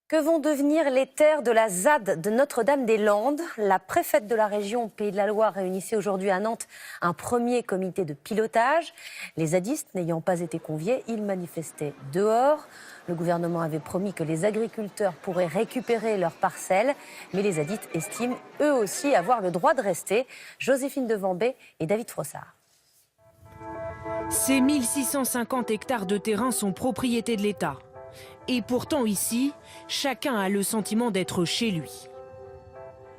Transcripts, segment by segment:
Que vont devenir les terres de la ZAD de Notre-Dame-des-Landes? La préfète de la région Pays de la Loire réunissait aujourd'hui à Nantes un premier comité de pilotage. Les zadistes n'ayant pas été conviés, ils manifestaient dehors. Le gouvernement avait promis que les agriculteurs pourraient récupérer leurs parcelles, mais les zadistes estiment eux aussi avoir le droit de rester. Joséphine Devambé et David Frossard. Ces 1650 hectares de terrain sont propriété de l'État. Et pourtant ici, chacun a le sentiment d'être chez lui.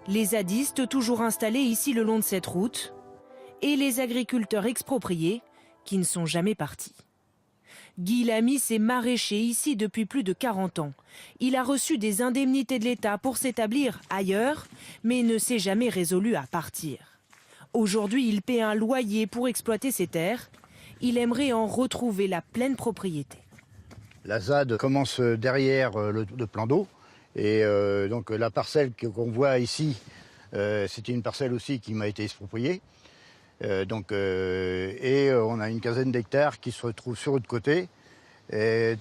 Les zadistes toujours installés ici le long de cette route et les agriculteurs expropriés qui ne sont jamais partis. Guy Lamis est maraîcher ici depuis plus de 40 ans. Il a reçu des indemnités de l'État pour s'établir ailleurs, mais ne s'est jamais résolu à partir. Aujourd'hui, il paie un loyer pour exploiter ses terres. Il aimerait en retrouver la pleine propriété. La ZAD commence derrière le plan d'eau et donc la parcelle qu'on voit ici, c'était une parcelle aussi qui m'a été expropriée. Et on a une quinzaine d'hectares qui se retrouvent sur l'autre côté et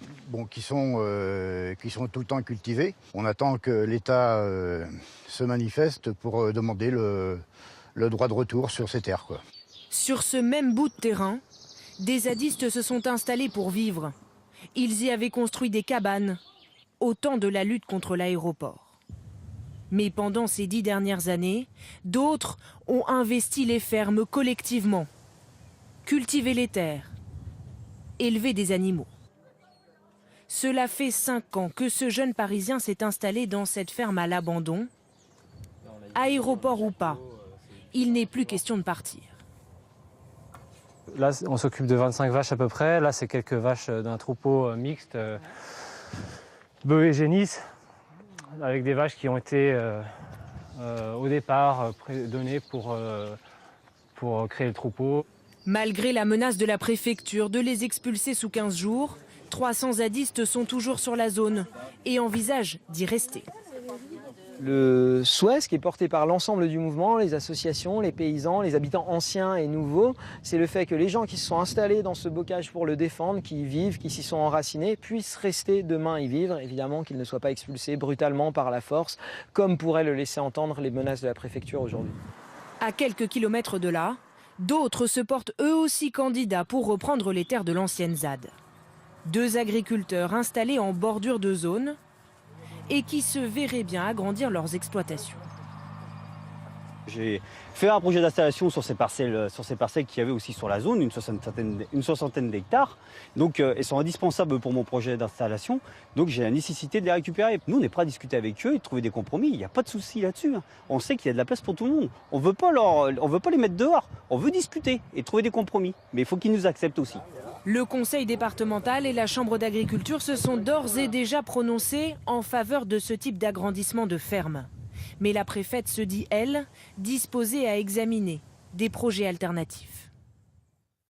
qui sont tout le temps cultivés. On attend que l'État se manifeste pour demander le droit de retour sur ces terres, quoi. Sur ce même bout de terrain, des zadistes se sont installés pour vivre. Ils y avaient construit des cabanes, au temps de la lutte contre l'aéroport. Mais pendant ces 10 dernières années, d'autres ont investi les fermes collectivement, cultivé les terres, élevé des animaux. Cela fait 5 ans que ce jeune Parisien s'est installé dans cette ferme à l'abandon. Aéroport ou pas, il n'est plus question de partir. Là, on s'occupe de 25 vaches à peu près. Là, c'est quelques vaches d'un troupeau mixte, bœufs et génisses, avec des vaches qui ont été au départ données pour créer le troupeau. Malgré la menace de la préfecture de les expulser sous 15 jours, 300 zadistes sont toujours sur la zone et envisagent d'y rester. Le souhait, ce qui est porté par l'ensemble du mouvement, les associations, les paysans, les habitants anciens et nouveaux, c'est le fait que les gens qui se sont installés dans ce bocage pour le défendre, qui y vivent, qui s'y sont enracinés, puissent rester demain y vivre. Évidemment qu'ils ne soient pas expulsés brutalement par la force, comme pourraient le laisser entendre les menaces de la préfecture aujourd'hui. À quelques kilomètres de là, d'autres se portent eux aussi candidats pour reprendre les terres de l'ancienne ZAD. 2 agriculteurs installés en bordure de zone et qui se verraient bien agrandir leurs exploitations. J'ai fait un projet d'installation sur ces parcelles qu'il y avait aussi sur la zone, une soixantaine d'hectares. Donc, elles sont indispensables pour mon projet d'installation. Donc, j'ai la nécessité de les récupérer. Nous, on est prêts à discuter avec eux et de trouver des compromis. Il n'y a pas de souci là-dessus. On sait qu'il y a de la place pour tout le monde. On veut pas les mettre dehors. On veut discuter et trouver des compromis. Mais il faut qu'ils nous acceptent aussi. Le conseil départemental et la chambre d'agriculture se sont d'ores et déjà prononcés en faveur de ce type d'agrandissement de ferme. Mais la préfète se dit, elle, disposée à examiner des projets alternatifs.